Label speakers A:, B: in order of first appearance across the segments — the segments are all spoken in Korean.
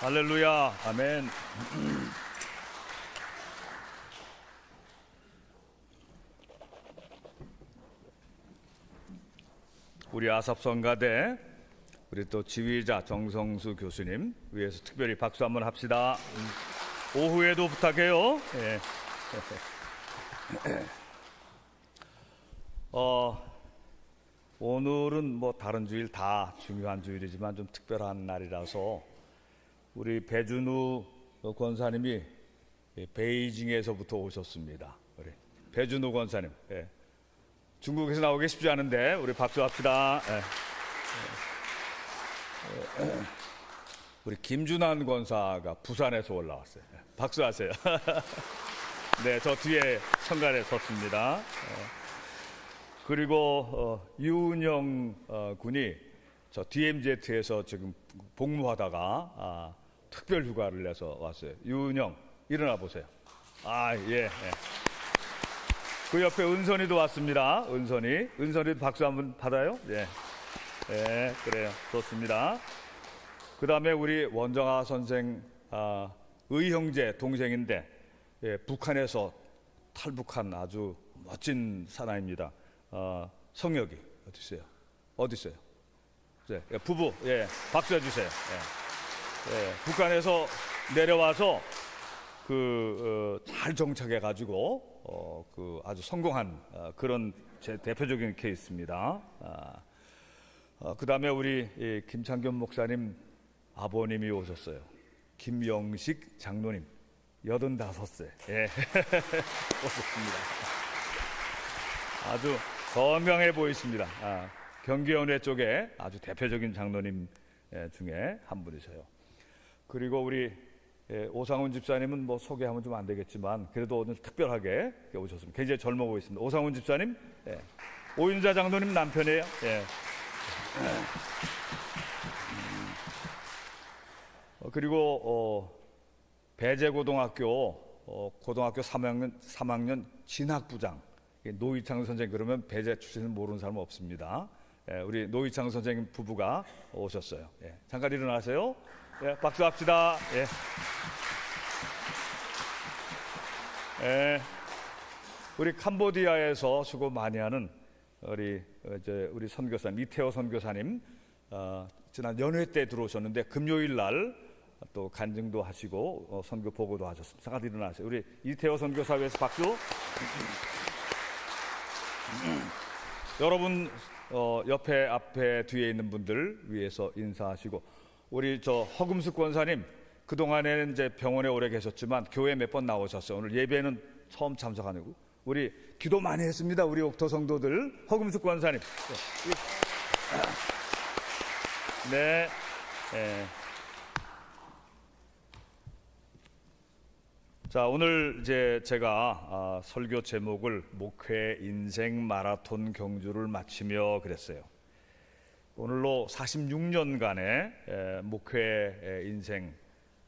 A: 할렐루야. 아멘. 우리 아삽성가대 우리 또 지휘자 정성수 교수님 위해서 특별히 박수 한번 합시다. 오후에도 부탁해요. 예. 오늘은 뭐 다른 주일 다 중요한 주일이지만 좀 특별한 날이라서 우리 배준우 권사님이 베이징에서부터 오셨습니다. 우리 배준우 권사님, 예. 중국에서 나오기 쉽지 않은데 우리 박수합시다. 예. 우리 김준환 권사가 부산에서 올라왔어요. 박수하세요. 네, 저 뒤에 성간에 섰습니다. 그리고 유은영 군이 저 DMZ에서 지금 복무하다가 특별 휴가를 내서 왔어요. 유은영, 일어나 보세요. 예. 그 옆에 은선이도 왔습니다. 은선이도 박수 한번 받아요. 예. 네, 그래요. 좋습니다. 그 다음에 우리 원정아 선생, 의형제 동생인데, 예, 북한에서 탈북한 아주 멋진 사나이입니다. 성혁이, 어디 있어요? 네, 부부, 예, 박수 해주세요. 예, 북한에서 내려와서 잘 정착해가지고, 아주 성공한 그런 제 대표적인 케이스입니다. 그 다음에 우리 김창균 목사님 아버님이 오셨어요. 김영식 장로님 85세. 예. 오셨습니다. 아주 건강해 보이십니다. 경기연회 쪽에 아주 대표적인 장로님 중에 한 분이세요. 그리고 우리 오상훈 집사님은 뭐 소개하면 좀 안 되겠지만 그래도 오늘 특별하게 오셨습니다. 굉장히 젊어 보이십니다. 오상훈 집사님, 오윤자 장로님 남편이에요. 예. 그리고 배제고등학교 고등학교 3학년 진학부장 노희창 선생님, 그러면 배제 출신은 모르는 사람은 없습니다. 우리 노희창 선생님 부부가 오셨어요. 잠깐 일어나세요. 박수합시다. 우리 캄보디아에서 수고 많이 하는 우리 선교사님 이태호 선교사님, 지난 연회 때 들어오셨는데 금요일 날 또 간증도 하시고 선교 보고도 하셨습니다. 잠깐 일어나세요. 우리 이태호 선교사 위해서 박수. 여러분 옆에 앞에 뒤에 있는 분들 위해서 인사하시고, 우리 저 허금숙 권사님 그동안에는 이제 병원에 오래 계셨지만 교회 몇 번 나오셨어요. 오늘 예배는 처음 참석하고 우리 기도 많이 했습니다. 우리 옥토 성도들. 허금숙 권사님. 네. 자, 오늘 이제 제가 설교 제목을 목회 인생 마라톤 경주를 마치며 그랬어요. 오늘로 46년간의 목회 인생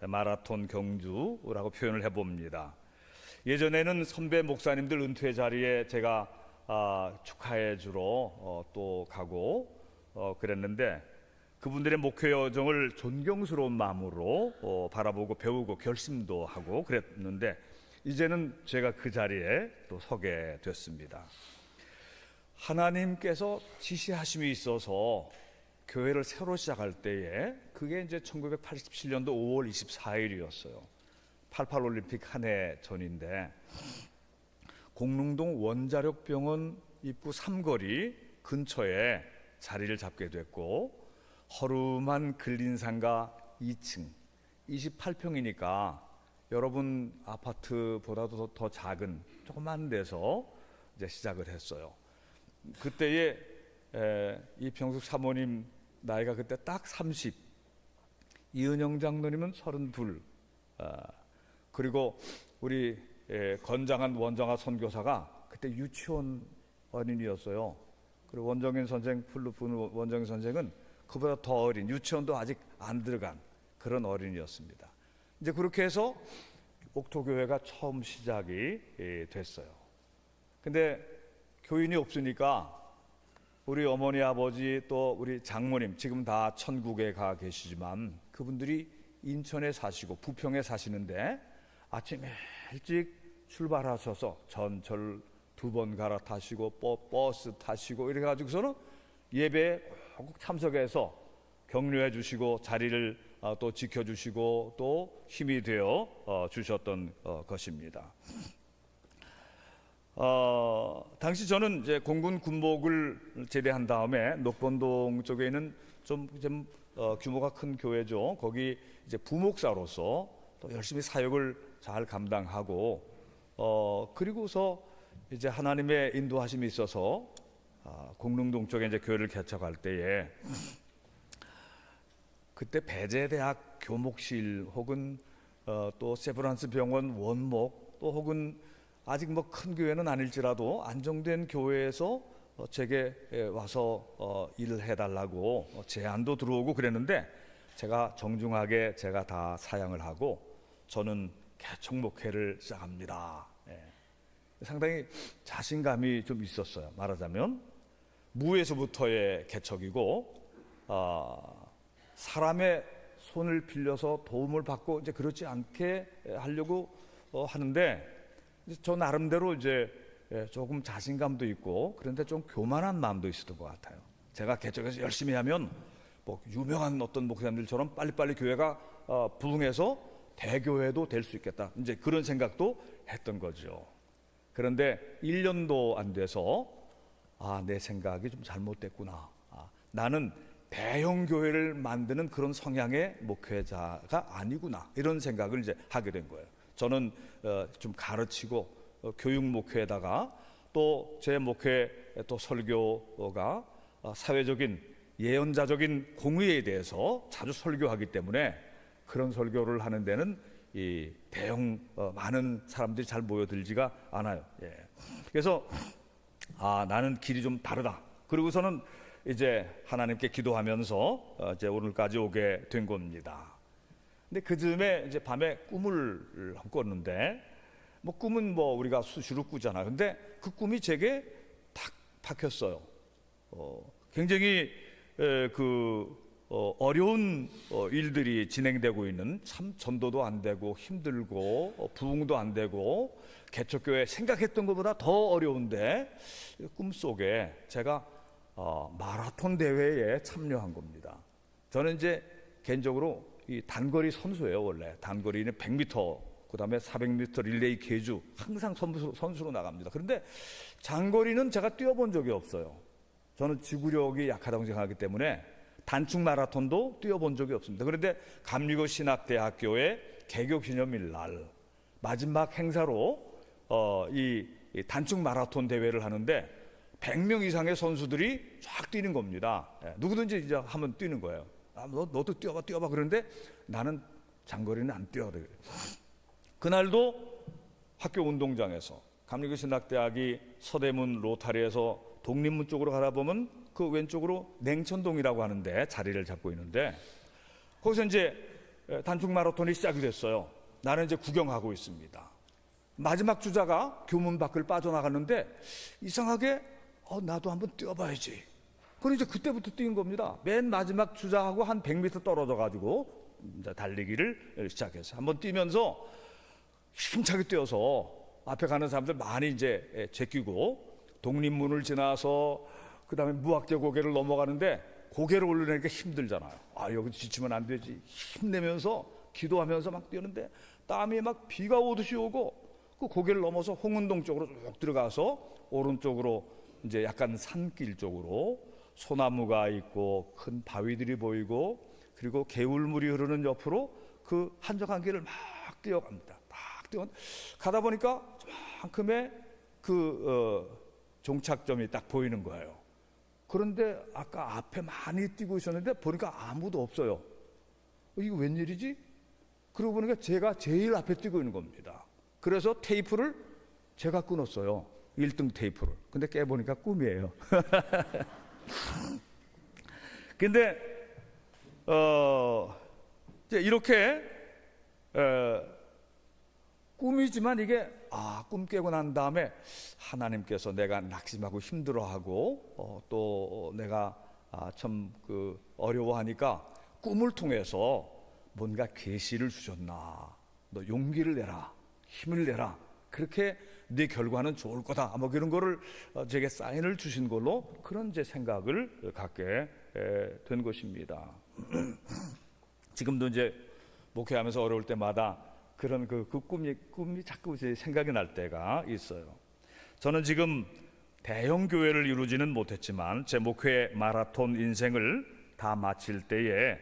A: 마라톤 경주라고 표현을 해봅니다. 예전에는 선배 목사님들 은퇴 자리에 제가 축하해 주러 또 가고 그랬는데, 그분들의 목회 여정을 존경스러운 마음으로 바라보고 배우고 결심도 하고 그랬는데, 이제는 제가 그 자리에 또 서게 됐습니다. 하나님께서 지시하심이 있어서 교회를 새로 시작할 때에, 그게 이제 1987년도 5월 24일이었어요. 88 올림픽 한 해 전인데, 공릉동 원자력병원 입구 삼거리 근처에 자리를 잡게 됐고, 허름한 근린상가 2층 28평이니까 여러분 아파트보다도 더 작은 조그만 데서 이제 시작을 했어요. 그때에 이평숙 사모님 나이가 그때 딱 30, 이은영 장로님은 32, 그리고 우리 건장한 원정아 선교사가 그때 유치원 어린이였어요. 그리고 원정인 선생, 플루프 원정인 선생은 그보다 더 어린, 유치원도 아직 안 들어간 그런 어린이였습니다. 이제 그렇게 해서 옥토교회가 처음 시작이 됐어요. 근데 교인이 없으니까 우리 어머니 아버지 또 우리 장모님 지금 다 천국에 가 계시지만 그분들이 인천에 사시고 부평에 사시는데 아침 일찍 출발하셔서 전철 2번 갈아타시고 버스 타시고 이래 가지고서는 예배에 꼭 참석해서 격려해 주시고 자리를 또 지켜주시고 또 힘이 되어 주셨던 것입니다. 당시 저는 이제 공군 군복을 제대한 다음에 녹번동 쪽에 있는 좀 규모가 큰 교회죠. 거기 이제 부목사로서 또 열심히 사역을 잘 감당하고 그리고서 이제 하나님의 인도하심이 있어서 공릉동 쪽에 이제 교회를 개척할 때에 그때 배재대학 교목실 혹은 또 세브란스 병원 원목 또 혹은 아직 뭐 큰 교회는 아닐지라도 안정된 교회에서 제게 와서 일을 해달라고 제안도 들어오고 그랬는데 제가 정중하게 제가 다 사양을 하고 저는 개척 목회를 시작합니다. 상당히 자신감이 좀 있었어요. 말하자면 무에서부터의 개척이고 사람의 손을 빌려서 도움을 받고 이제 그렇지 않게 하려고 하는데 저 나름대로 이제 조금 자신감도 있고 그런데 좀 교만한 마음도 있었던 것 같아요. 제가 개척해서 열심히 하면 뭐 유명한 어떤 목사님들처럼 빨리빨리 교회가 부흥해서 대교회도 될 수 있겠다. 이제 그런 생각도 했던 거죠. 그런데 1년도 안 돼서 내 생각이 좀 잘못됐구나. 나는 대형 교회를 만드는 그런 성향의 목회자가 아니구나. 이런 생각을 이제 하게 된 거예요. 저는 좀 가르치고 교육 목회에다가 또 제 목회 또 설교가 사회적인 예언자적인 공의에 대해서 자주 설교하기 때문에 그런 설교를 하는 데는 이 대형 많은 사람들이 잘 모여들지가 않아요. 그래서 나는 길이 좀 다르다. 그리고서는 이제 하나님께 기도하면서 이제 오늘까지 오게 된 겁니다. 근데 그 즈음에 이제 밤에 꿈을 꿨는데 뭐 꿈은 뭐 우리가 수시로 꾸잖아요. 근데 그 꿈이 제게 탁 박혔어요. 굉장히 어려운 일들이 진행되고 있는 참 전도도 안 되고 힘들고 부흥도 안 되고 개척교회 생각했던 것보다 더 어려운데 꿈속에 제가 마라톤 대회에 참여한 겁니다. 저는 이제 개인적으로 이 단거리 선수예요. 원래 단거리는 100m 그 다음에 400m 릴레이 계주 항상 선수로 나갑니다. 그런데 장거리는 제가 뛰어본 적이 없어요. 저는 지구력이 약하다고 생각하기 때문에 단축 마라톤도 뛰어본 적이 없습니다. 그런데 감리교 신학대학교의 개교기념일 날 마지막 행사로 이 단축 마라톤 대회를 하는데 100명 이상의 선수들이 쫙 뛰는 겁니다. 누구든지 이제 하면 뛰는 거예요. 너도 뛰어봐 그런데 나는 장거리는 안 뛰어. 그날도 학교 운동장에서 감리교 신학대학이 서대문 로타리에서 독립문 쪽으로 가다 보면 그 왼쪽으로 냉천동이라고 하는데 자리를 잡고 있는데 거기서 이제 단축 마라톤이 시작이 됐어요. 나는 이제 구경하고 있습니다. 마지막 주자가 교문 밖을 빠져나갔는데 이상하게 나도 한번 뛰어봐야지. 그럼 이제 그때부터 뛴 겁니다. 맨 마지막 주자하고 한 100m 떨어져 가지고 이제 달리기를 시작했어요. 한번 뛰면서 힘차게 뛰어서 앞에 가는 사람들 많이 이제 제끼고 독립문을 지나서 그 다음에 무학제 고개를 넘어가는데 고개를 올려내니까 힘들잖아요. 여기 지치면 안 되지. 힘내면서 기도하면서 막 뛰었는데 땀이 막 비가 오듯이 오고 그 고개를 넘어서 홍은동 쪽으로 쭉 들어가서 오른쪽으로 이제 약간 산길 쪽으로 소나무가 있고 큰 바위들이 보이고 그리고 개울물이 흐르는 옆으로 그 한적한 길을 막 뛰어갑니다. 가다 보니까 저만큼의 종착점이 딱 보이는 거예요. 그런데 아까 앞에 많이 뛰고 있었는데 보니까 아무도 없어요. 이거 웬일이지? 그러고 보니까 제가 제일 앞에 뛰고 있는 겁니다. 그래서 테이프를 제가 끊었어요. 1등 테이프를. 근데 깨보니까 꿈이에요. 근데 이제 이렇게 꿈이지만 이게 꿈 깨고 난 다음에 하나님께서 내가 낙심하고 힘들어하고 또 내가 참 어려워하니까 꿈을 통해서 뭔가 계시를 주셨나, 너 용기를 내라, 힘을 내라, 그렇게 네 결과는 좋을 거다, 뭐 그런 거를 제게 사인을 주신 걸로 그런 제 생각을 갖게 된 것입니다. 지금도 이제 목회하면서 어려울 때마다 그런 그 꿈이 자꾸 제 생각이 날 때가 있어요. 저는 지금 대형 교회를 이루지는 못했지만 제 목회 마라톤 인생을 다 마칠 때에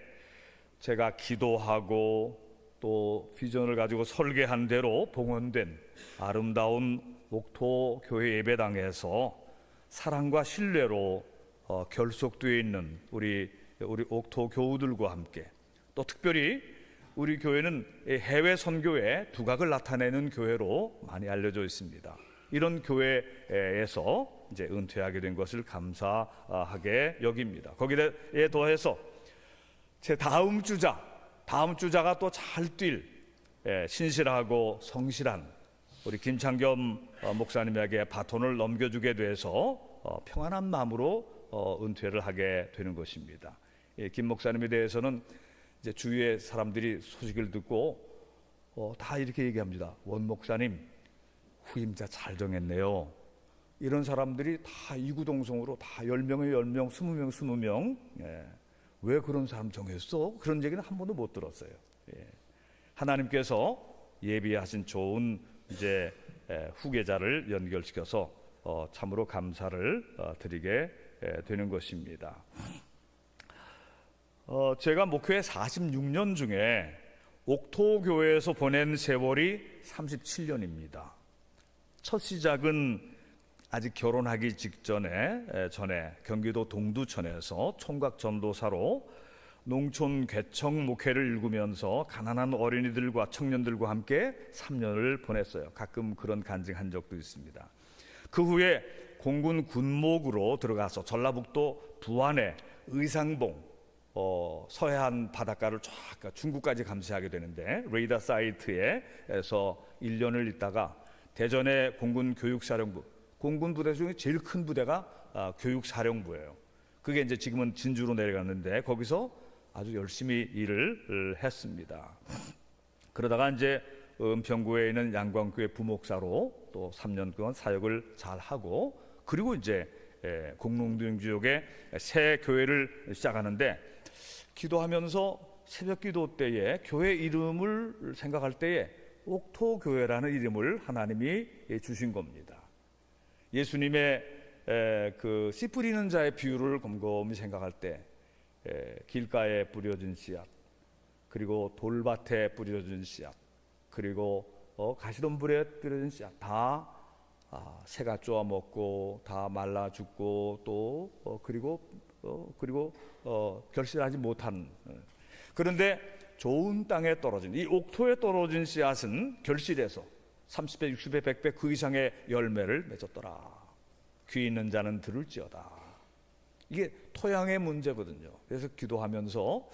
A: 제가 기도하고 또 비전을 가지고 설계한 대로 봉헌된 아름다운 옥토 교회 예배당에서 사랑과 신뢰로 결속되어 있는 우리 옥토 교우들과 함께, 또 특별히 우리 교회는 해외 선교의 두각을 나타내는 교회로 많이 알려져 있습니다. 이런 교회에서 이제 은퇴하게 된 것을 감사하게 여깁니다. 거기에 더해서 제 다음 주자가 또 잘 뛸 신실하고 성실한 우리 김창겸 목사님에게 바톤을 넘겨주게 돼서 평안한 마음으로 은퇴를 하게 되는 것입니다. 김 목사님에 대해서는 이제 주위의 사람들이 소식을 듣고 다 이렇게 얘기합니다. 원 목사님 후임자 잘 정했네요. 이런 사람들이 다 이구동성으로 다 10명에 10명, 20명, 20명. 왜 그런 사람 정했어? 그런 얘기는 한 번도 못 들었어요. 하나님께서 예비하신 좋은 이제 후계자를 연결시켜서 참으로 감사를 드리게 되는 것입니다. 제가 목회 46년 중에 옥토교회에서 보낸 세월이 37년입니다. 첫 시작은 아직 결혼하기 전에 경기도 동두천에서 총각 전도사로 농촌 개청 목회를 일구면서 가난한 어린이들과 청년들과 함께 3년을 보냈어요. 가끔 그런 간증한 적도 있습니다. 그 후에 공군 군목으로 들어가서 전라북도 부안의 의상봉 서해안 바닷가를 쫙 중국까지 감시하게 되는데, 레이더 사이트에서 1년을 있다가 대전의 공군 교육사령부, 공군 부대 중에 제일 큰 부대가 교육사령부예요. 그게 이제 지금은 진주로 내려갔는데 거기서 아주 열심히 일을 했습니다. 그러다가 이제 은평구에 있는 양광교회 부목사로 또 3년 동안 사역을 잘 하고, 그리고 이제 공릉동지역에 새 교회를 시작하는데, 기도하면서 새벽 기도 때에 교회 이름을 생각할 때에 옥토교회라는 이름을 하나님이 주신 겁니다. 예수님의 그 씨 뿌리는 자의 비유를 곰곰이 생각할 때 길가에 뿌려진 씨앗, 그리고 돌밭에 뿌려진 씨앗, 그리고 가시덤불에 뿌려진 씨앗 다 새가 쪼아 먹고 다 말라 죽고 또 그리고 결실하지 못한, 그런데 좋은 땅에 떨어진 이 옥토에 떨어진 씨앗은 결실해서 30배, 60배, 100배 그 이상의 열매를 맺었더라. 귀 있는 자는 들을지어다. 이게 토양의 문제거든요. 그래서 기도하면서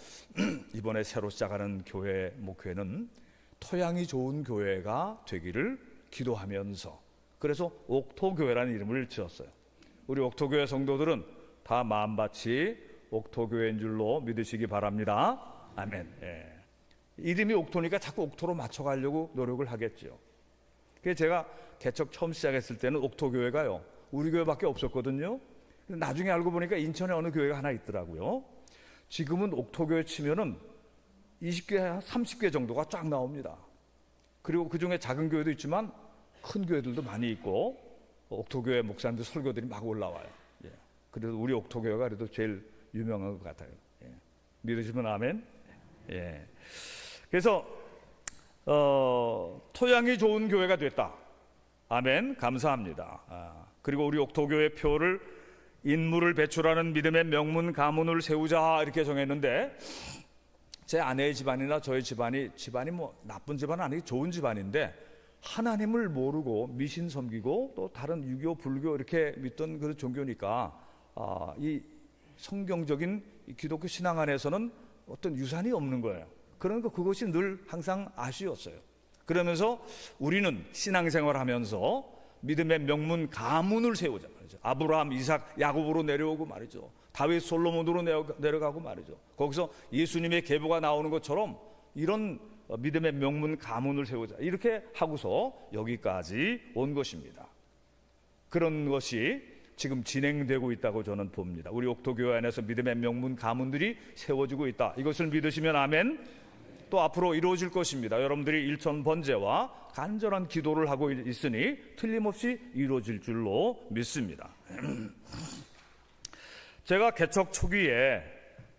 A: 이번에 새로 시작하는 교회 목회는 토양이 좋은 교회가 되기를 기도하면서, 그래서 옥토교회라는 이름을 지었어요. 우리 옥토교회 성도들은 다 마음밭이 옥토교회인 줄로 믿으시기 바랍니다. 아멘. 이름이 옥토니까 자꾸 옥토로 맞춰가려고 노력을 하겠죠. 그래서 제가 개척 처음 시작했을 때는 옥토교회가요, 우리 교회밖에 없었거든요. 나중에 알고 보니까 인천에 어느 교회가 하나 있더라고요. 지금은 옥토교회 치면은 20개, 30개 정도가 쫙 나옵니다. 그리고 그 중에 작은 교회도 있지만 큰 교회들도 많이 있고, 옥토교회 목사님들 설교들이 막 올라와요. 그래서 우리 옥토교회가 그래도 제일 유명한 것 같아요. 믿으시면 아멘. 그래서 토양이 좋은 교회가 됐다. 아멘. 감사합니다. 그리고 우리 옥토교회 표를 인물을 배출하는 믿음의 명문 가문을 세우자 이렇게 정했는데, 제 아내의 집안이나 저의 집안이 뭐 나쁜 집안은 아니고 좋은 집안인데 하나님을 모르고 미신 섬기고 또 다른 유교, 불교 이렇게 믿던 그런 종교니까 이 성경적인 기독교 신앙 안에서는 어떤 유산이 없는 거예요. 그러니까 그것이 늘 항상 아쉬웠어요. 그러면서 우리는 신앙생활 하면서 믿음의 명문 가문을 세우자 말이죠. 아브라함, 이삭, 야곱으로 내려오고 말이죠. 다윗, 솔로몬으로 내려가고 말이죠. 거기서 예수님의 계보가 나오는 것처럼 이런 믿음의 명문 가문을 세우자, 이렇게 하고서 여기까지 온 것입니다. 그런 것이 지금 진행되고 있다고 저는 봅니다. 우리 옥토교회 안에서 믿음의 명문 가문들이 세워지고 있다. 이것을 믿으시면 아멘. 또 앞으로 이루어질 것입니다. 여러분들이 일천번제와 간절한 기도를 하고 있으니 틀림없이 이루어질 줄로 믿습니다. 제가 개척 초기에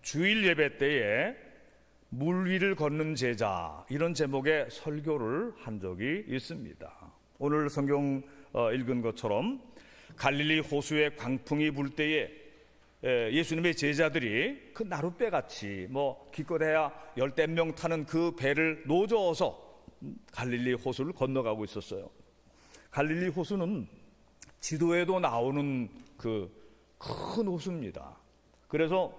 A: 주일 예배 때에 물 위를 걷는 제자, 이런 제목의 설교를 한 적이 있습니다. 오늘 성경 읽은 것처럼 갈릴리 호수에 광풍이 불 때에 예수님의 제자들이 그 나룻배같이 기껏해야 10명 타는 그 배를 노저어서 갈릴리 호수를 건너가고 있었어요. 갈릴리 호수는 지도에도 나오는 그 큰 호수입니다. 그래서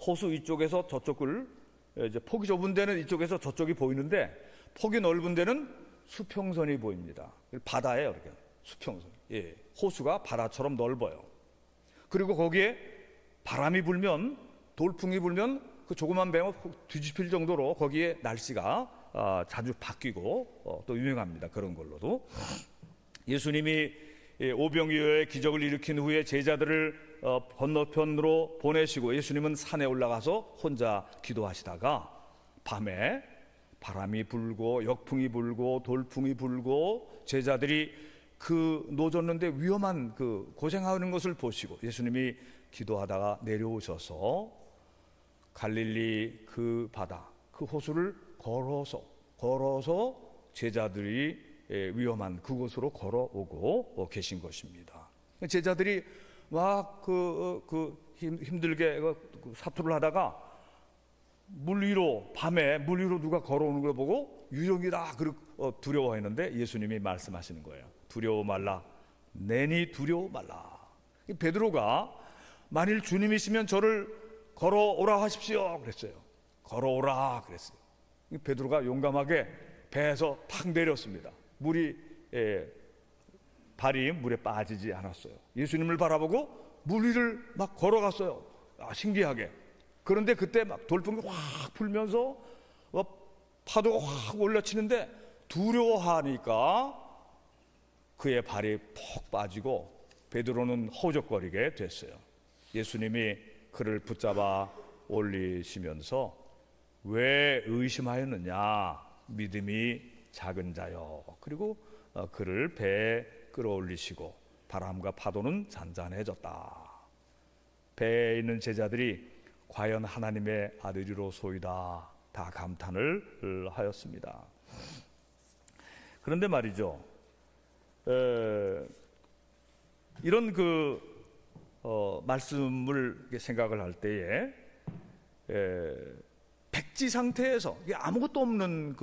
A: 호수 이쪽에서 저쪽을, 이제 폭이 좁은 데는 이쪽에서 저쪽이 보이는데 폭이 넓은 데는 수평선이 보입니다. 바다예요, 이렇게 수평선. 예, 호수가 바다처럼 넓어요. 그리고 거기에 바람이 불면, 돌풍이 불면 그 조그만 배가 뒤집힐 정도로 거기에 날씨가 자주 바뀌고 또 유명합니다. 그런 걸로도. 예수님이 오병이어의 기적을 일으킨 후에 제자들을 건너편으로 보내시고 예수님은 산에 올라가서 혼자 기도하시다가 밤에 바람이 불고 역풍이 불고 돌풍이 불고 제자들이 그 노졌는데 위험한 그 고생하는 것을 보시고 예수님이 기도하다가 내려오셔서 갈릴리 그 바다, 그 호수를 걸어서 제자들이 위험한 그곳으로 걸어오고 계신 것입니다. 제자들이 막 힘들게 사투를 하다가 밤에 물 위로 누가 걸어오는 걸 보고 유령이다 두려워했는데 예수님이 말씀하시는 거예요. 두려워 말라, 내니 두려워 말라. 베드로가 만일 주님이시면 저를 걸어오라 하십시오 그랬어요. 걸어오라 그랬어요. 베드로가 용감하게 배에서 탁 내렸습니다. 발이 물에 빠지지 않았어요. 예수님을 바라보고 물 위를 막 걸어갔어요. 신기하게. 그런데 그때 막 돌풍이 확 불면서 파도가 확 올라치는데 두려워하니까 그의 발이 푹 빠지고 베드로는 허우적거리게 됐어요. 예수님이 그를 붙잡아 올리시면서 왜 의심하였느냐, 믿음이 작은 자여. 그리고 그를 배에 끌어올리시고 바람과 파도는 잔잔해졌다. 배에 있는 제자들이 과연 하나님의 아들이로소이다 다 감탄을 하였습니다. 그런데 말이죠, 이런 말씀을 생각을 할 때에 백지 상태에서 아무것도 없는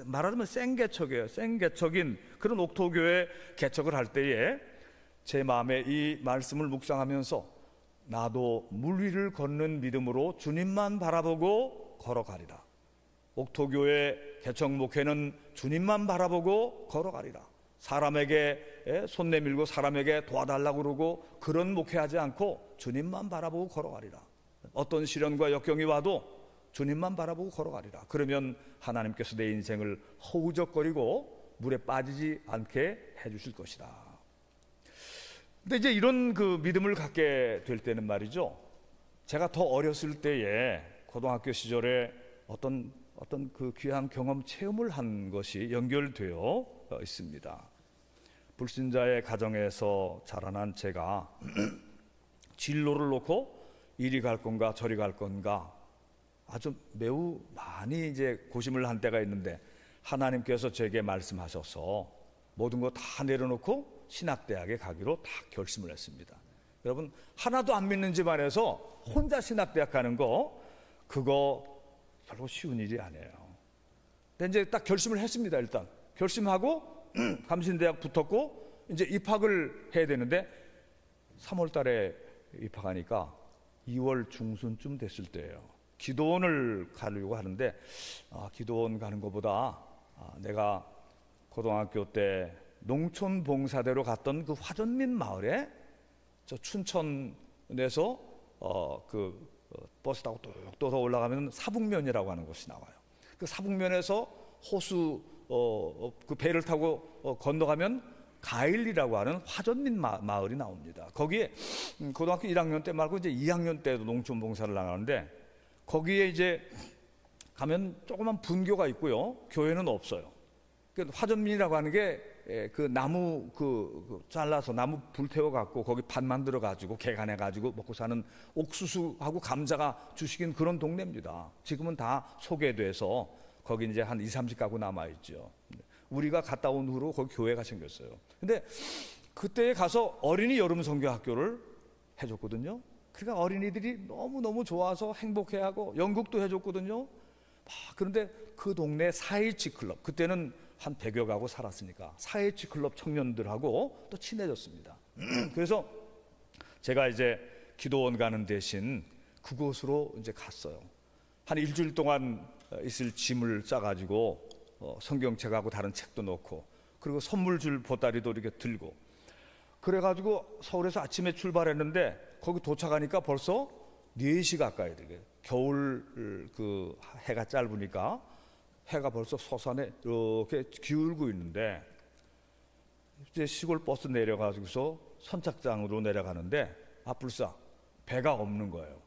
A: 말하자면 생개척이에요. 생개척인 그런 옥토교회 개척을 할 때에 제 마음에 이 말씀을 묵상하면서 나도 물 위를 걷는 믿음으로 주님만 바라보고 걸어가리라. 옥토교회 개척 목회는 주님만 바라보고 걸어가리라. 사람에게 손 내밀고 사람에게 도와달라고 그러고 그런 목회하지 않고 주님만 바라보고 걸어가리라. 어떤 시련과 역경이 와도 주님만 바라보고 걸어가리라. 그러면 하나님께서 내 인생을 허우적거리고 물에 빠지지 않게 해주실 것이다. 근데 이제 이런 믿음을 갖게 될 때는 말이죠, 제가 더 어렸을 때에 고등학교 시절에 어떤 그 귀한 경험 체험을 한 것이 연결되어 있습니다. 불신자의 가정에서 자라난 제가 진로를 놓고 이리 갈 건가 저리 갈 건가 아주 매우 많이 이제 고심을 한 때가 있는데 하나님께서 제게 말씀하셔서 모든 거 다 내려놓고 신학대학에 가기로 다 결심을 했습니다. 여러분, 하나도 안 믿는 집안에서 혼자 신학대학 가는 거 그거 별로 쉬운 일이 아니에요. 근데 이제 딱 결심을 했습니다. 일단 결심하고 감신대학 붙었고 이제 입학을 해야 되는데 3월 달에 입학하니까 2월 중순쯤 됐을 때예요. 기도원을 가려고 하는데 기도원 가는 것보다 내가 고등학교 때 농촌 봉사대로 갔던 그 화전민 마을에 저 춘천에서 버스 타고 뚝 떠서 올라가면 사북면이라고 하는 곳이 나와요. 그 사북면에서 호수 그 배를 타고 건너가면 가일리라고 하는 화전민 마을이 나옵니다. 거기에 고등학교 1학년 때 말고 이제 2학년 때도 농촌 봉사를 나가는데 거기에 이제 가면 조그만 분교가 있고요. 교회는 없어요. 그 화전민이라고 하는 게 그 나무 잘라서 나무 불태워 갖고 거기 밭 만들어 가지고 개간해 가지고 먹고 사는 옥수수하고 감자가 주식인 그런 동네입니다. 지금은 다 소개돼서 거기 이제 한 20-30가구 남아 있죠. 우리가 갔다 온 후로 거기 교회가 생겼어요. 근데 그때 가서 어린이 여름 성교 학교를 해줬거든요. 그러니까 어린이들이 너무너무 좋아서 행복해하고 연극도 해줬거든요. 그런데 그 동네 4.17 클럽, 그때는 한 100여 가구 살았으니까 4.17 클럽 청년들하고 또 친해졌습니다. 그래서 제가 이제 기도원 가는 대신 그곳으로 이제 갔어요. 한 일주일 동안 있을 짐을 싸가지고 성경책하고 다른 책도 넣고 그리고 선물 줄 보따리도 이렇게 들고 그래가지고 서울에서 아침에 출발했는데 거기 도착하니까 벌써 4시 가까이 되게 겨울 그 해가 짧으니까 해가 벌써 서산에 이렇게 기울고 있는데 이제 시골 버스 내려가지고서 선착장으로 내려가는데 불사 배가 없는 거예요.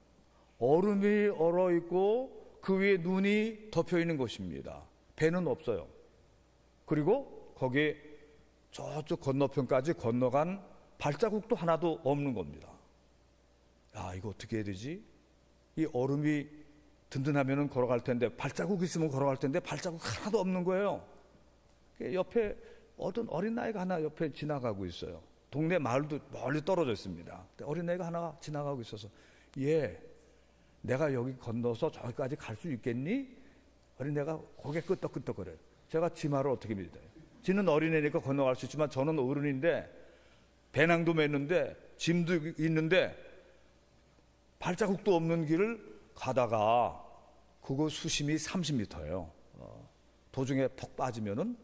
A: 얼음이 얼어 있고 그 위에 눈이 덮여 있는 것입니다. 배는 없어요. 그리고 거기 저쪽 건너편까지 건너간 발자국도 하나도 없는 겁니다. 이거 어떻게 해야 되지? 이 얼음이 든든하면 걸어갈 텐데 발자국 있으면 걸어갈 텐데 발자국 하나도 없는 거예요. 옆에 어떤 어린아이가 하나 옆에 지나가고 있어요. 동네 마을도 멀리 떨어져 있습니다. 어린아이가 하나 지나가고 있어서 내가 여기 건너서 저기까지 갈 수 있겠니? 어린애가 고개 끄덕끄덕거려요. 제가 지 말을 어떻게 믿어요? 지는 어린애니까 건너갈 수 있지만 저는 어른인데 배낭도 맸는데 짐도 있는데 발자국도 없는 길을 가다가 그거 수심이 30m예요. 도중에 퍽 빠지면은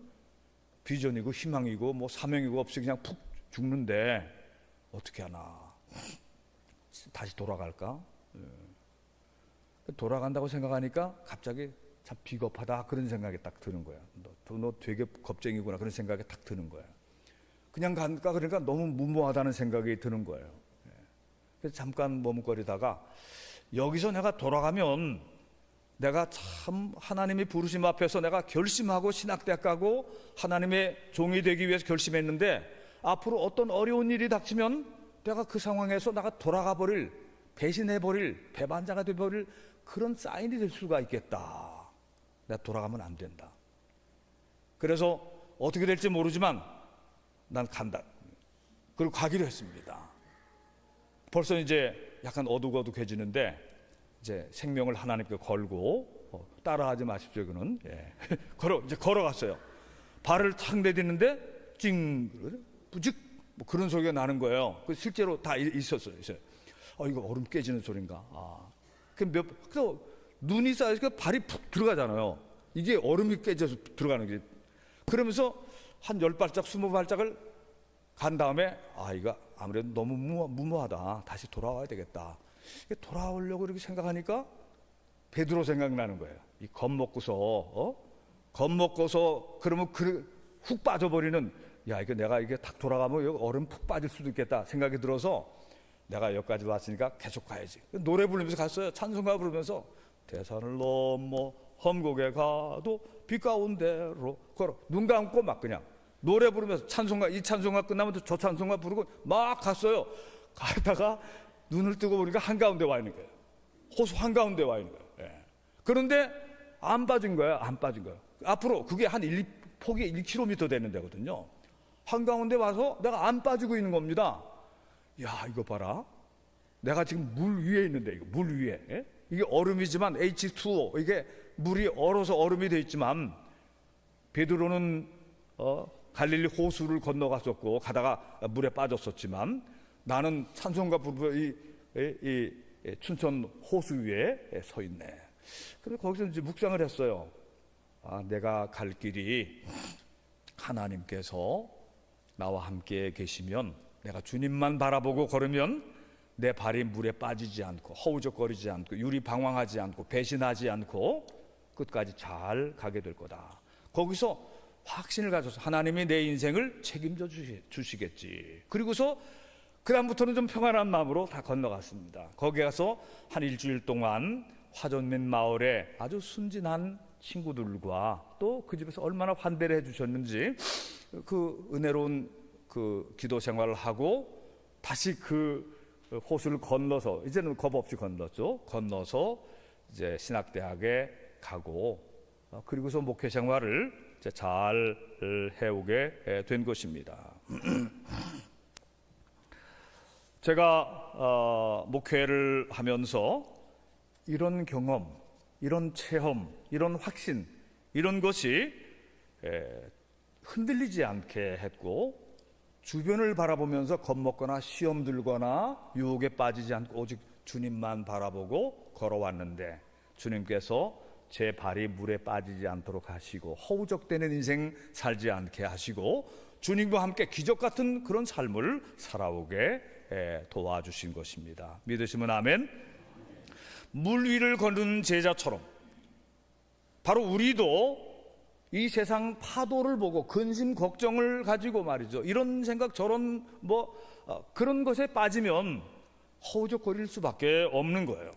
A: 비전이고 희망이고 뭐 사명이고 없이 그냥 푹 죽는데 어떻게 하나? 다시 돌아갈까? 돌아간다고 생각하니까 갑자기 참 비겁하다 그런 생각이 딱 드는 거야. 너 되게 겁쟁이구나 그런 생각이 딱 드는 거야. 그냥 갈까 그러니까 너무 무모하다는 생각이 드는 거예요. 그래서 잠깐 머뭇거리다가 여기서 내가 돌아가면 내가 참 하나님이 부르심 앞에서 내가 결심하고 신학대학 가고 하나님의 종이 되기 위해서 결심했는데 앞으로 어떤 어려운 일이 닥치면 내가 그 상황에서 내가 돌아가 버릴, 배신해 버릴, 배반자가 돼 버릴 그런 사인이 될 수가 있겠다. 내가 돌아가면 안 된다. 그래서 어떻게 될지 모르지만 난 간다. 그리고 가기로 했습니다. 벌써 이제 약간 어둑어둑해지는데 이제 생명을 하나님께 걸고 따라하지 마십시오. 그는 이제 걸어갔어요. 발을 탁 내딛는데 찡 부직 뭐 그런 소리가 나는 거예요. 실제로 다 있었어요. 이거 얼음 깨지는 소린가? 그래서 눈이 쌓여서 발이 푹 들어가잖아요. 이게 얼음이 깨져서 들어가는 게. 그러면서 한 10발짝 20발짝을 간 다음에 이거 아무래도 너무 무모하다. 다시 돌아와야 되겠다. 돌아오려고 이렇게 생각하니까 베드로 생각나는 거예요. 이 겁먹고서 그러면 훅 빠져버리는 이거 내가 이게 탁 돌아가면 여기 얼음 푹 빠질 수도 있겠다 생각이 들어서 내가 여기까지 왔으니까 계속 가야지. 노래 부르면서 갔어요. 찬송가 부르면서 대산을 넘어 험곡에 가도 비 가운데로 걸어 눈 감고 막 그냥 노래 부르면서 이 찬송가 끝나면 저 찬송가 부르고 막 갔어요. 가다가 눈을 뜨고 보니까 한가운데 와 있는 거예요. 호수 한가운데 와 있는 거예요. 그런데 안 빠진 거예요. 앞으로 그게 폭이 1km 되는 데거든요. 한가운데 와서 내가 안 빠지고 있는 겁니다. 이거 봐라. 내가 지금 물 위에 있는데 물 위에. 이게 얼음이지만 H2O 이게 물이 얼어서 얼음이 돼 있지만 베드로는 갈릴리 호수를 건너갔었고 가다가 물에 빠졌었지만 나는 찬송가 부르고 이 춘천 호수 위에 서 있네. 그래서 거기서 이제 묵상을 했어요. 내가 갈 길이 하나님께서 나와 함께 계시면 내가 주님만 바라보고 걸으면 내 발이 물에 빠지지 않고 허우적거리지 않고 유리방황하지 않고 배신하지 않고 끝까지 잘 가게 될 거다. 거기서 확신을 가져서 하나님이 내 인생을 책임져 주시겠지. 그리고서 그 다음부터는 좀 평안한 마음으로 다 건너갔습니다. 거기 가서 한 일주일 동안 화전면 마을에 아주 순진한 친구들과 또 그 집에서 얼마나 환대를 해주셨는지 그 은혜로운 그 기도 생활을 하고 다시 그 호수를 건너서, 이제는 겁 없이 건넜죠. 건너서 이제 신학대학에 가고 그리고서 목회 생활을 이제 잘 해오게 된 것입니다. 제가 목회를 하면서 이런 경험, 이런 체험, 이런 확신, 이런 것이 흔들리지 않게 했고, 주변을 바라보면서 겁먹거나 시험 들거나 유혹에 빠지지 않고 오직 주님만 바라보고 걸어왔는데, 주님께서 제 발이 물에 빠지지 않도록 하시고 허우적대는 인생 살지 않게 하시고 주님과 함께 기적 같은 그런 삶을 살아오게 도와주신 것입니다. 믿으시면 아멘. 물 위를 걷는 제자처럼 바로 우리도 이 세상 파도를 보고 근심 걱정을 가지고 말이죠, 이런 생각 저런 그런 것에 빠지면 허우적거릴 수밖에 없는 거예요.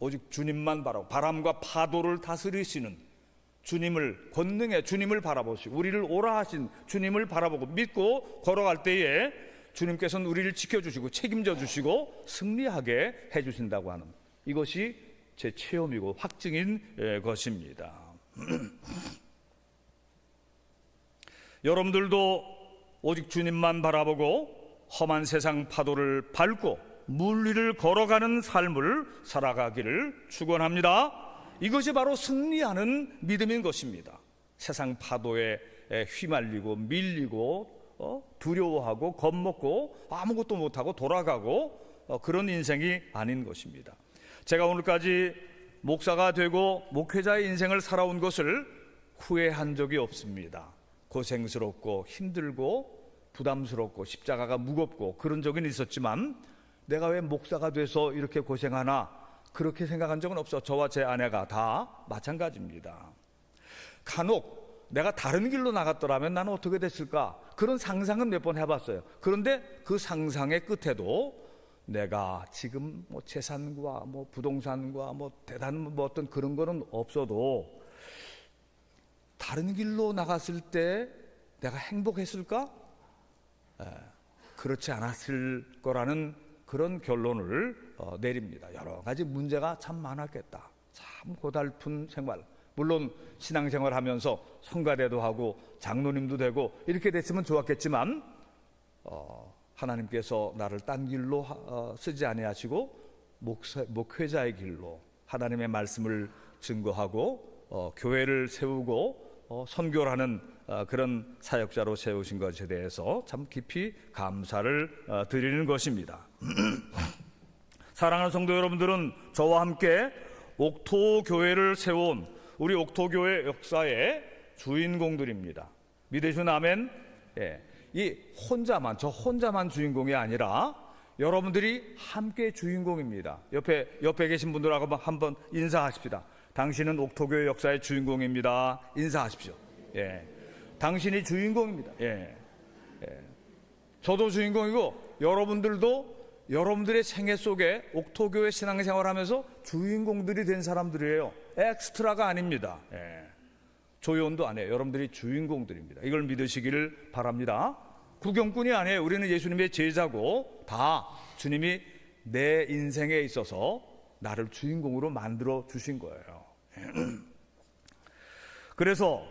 A: 오직 주님만 바라보고 바람과 파도를 다스리시는 주님을, 권능의 주님을 바라보시고 우리를 오라 하신 주님을 바라보고 믿고 걸어갈 때에 주님께서는 우리를 지켜주시고 책임져 주시고 승리하게 해주신다고 하는, 이것이 제 체험이고 확증인 것입니다. 여러분들도 오직 주님만 바라보고 험한 세상 파도를 밟고 물 위를 걸어가는 삶을 살아가기를 축원합니다. 이것이 바로 승리하는 믿음인 것입니다. 세상 파도에 휘말리고 밀리고 두려워하고 겁먹고 아무것도 못하고 돌아가고 그런 인생이 아닌 것입니다. 제가 오늘까지 목사가 되고 목회자의 인생을 살아온 것을 후회한 적이 없습니다. 고생스럽고 힘들고 부담스럽고 십자가가 무겁고 그런 적은 있었지만 내가 왜 목사가 돼서 이렇게 고생하나 그렇게 생각한 적은 없어. 저와 제 아내가 다 마찬가지입니다. 간혹 내가 다른 길로 나갔더라면 나는 어떻게 됐을까, 그런 상상은 몇 번 해봤어요. 그런데 그 상상의 끝에도 내가 지금 재산과 부동산과 대단한 어떤 그런 거는 없어도 다른 길로 나갔을 때 내가 행복했을까? 그렇지 않았을 거라는 그런 결론을 내립니다. 여러 가지 문제가 참 많았겠다. 참 고달픈 생활. 물론 신앙생활 하면서 성가대도 하고 장로님도 되고 이렇게 됐으면 좋았겠지만 하나님께서 나를 딴 길로 쓰지 아니하시고 목회자의 길로 하나님의 말씀을 증거하고 교회를 세우고 선교를 하는 그런 사역자로 세우신 것에 대해서 참 깊이 감사를 드리는 것입니다. 사랑하는 성도 여러분들은 저와 함께 옥토교회를 세운 우리 옥토교회 역사의 주인공들입니다. 믿으시면 아멘. 이 혼자만 주인공이 아니라 여러분들이 함께 주인공입니다. 옆에 계신 분들하고 한번 인사하십시다. 당신은 옥토교회 역사의 주인공입니다. 인사하십시오. 당신이 주인공입니다. 저도 주인공이고 여러분들도 여러분들의 생애 속에 옥토교회 신앙생활하면서 주인공들이 된 사람들이에요. 엑스트라가 아닙니다. 조연도 아니에요. 여러분들이 주인공들입니다. 이걸 믿으시기를 바랍니다. 구경꾼이 아니에요. 우리는 예수님의 제자고 다 주님이 내 인생에 있어서 나를 주인공으로 만들어 주신 거예요. 그래서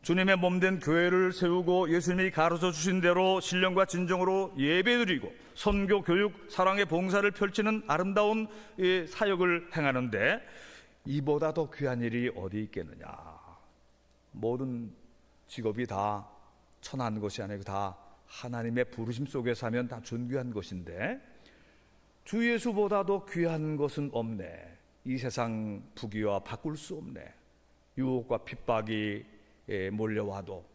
A: 주님의 몸된 교회를 세우고 예수님이 가르쳐 주신 대로 신령과 진정으로 예배드리고 선교, 교육, 사랑의 봉사를 펼치는 아름다운 사역을 행하는데 이보다 더 귀한 일이 어디 있겠느냐. 모든 직업이 다 천한 것이 아니고 다 하나님의 부르심 속에서 하면 다 존귀한 것인데 주 예수보다도 귀한 것은 없네. 이 세상 부귀와 바꿀 수 없네. 유혹과 핍박이 몰려와도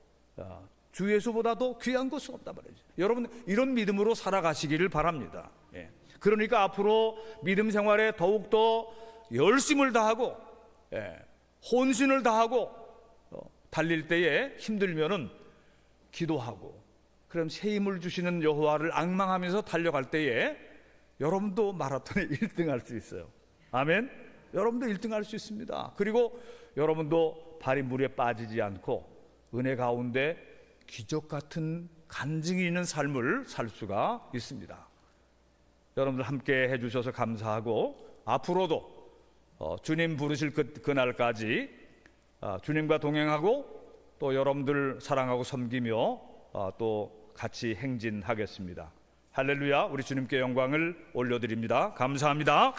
A: 주 예수보다도 귀한 것은 없다 말이죠. 여러분 이런 믿음으로 살아가시기를 바랍니다. 그러니까 앞으로 믿음 생활에 더욱더 열심을 다하고 혼신을 다하고 달릴 때에 힘들면은 기도하고, 그럼 새 힘을 주시는 여호와를 앙망하면서 달려갈 때에 여러분도 마라톤에 1등할 수 있어요. 아멘. 여러분도 1등할 수 있습니다. 그리고 여러분도 발이 물에 빠지지 않고 은혜 가운데 기적 같은 간증이 있는 삶을 살 수가 있습니다. 여러분들 함께 해주셔서 감사하고, 앞으로도 주님 부르실 그날까지 주님과 동행하고 또 여러분들 사랑하고 섬기며 또 같이 행진하겠습니다. 할렐루야. 우리 주님께 영광을 올려드립니다. 감사합니다.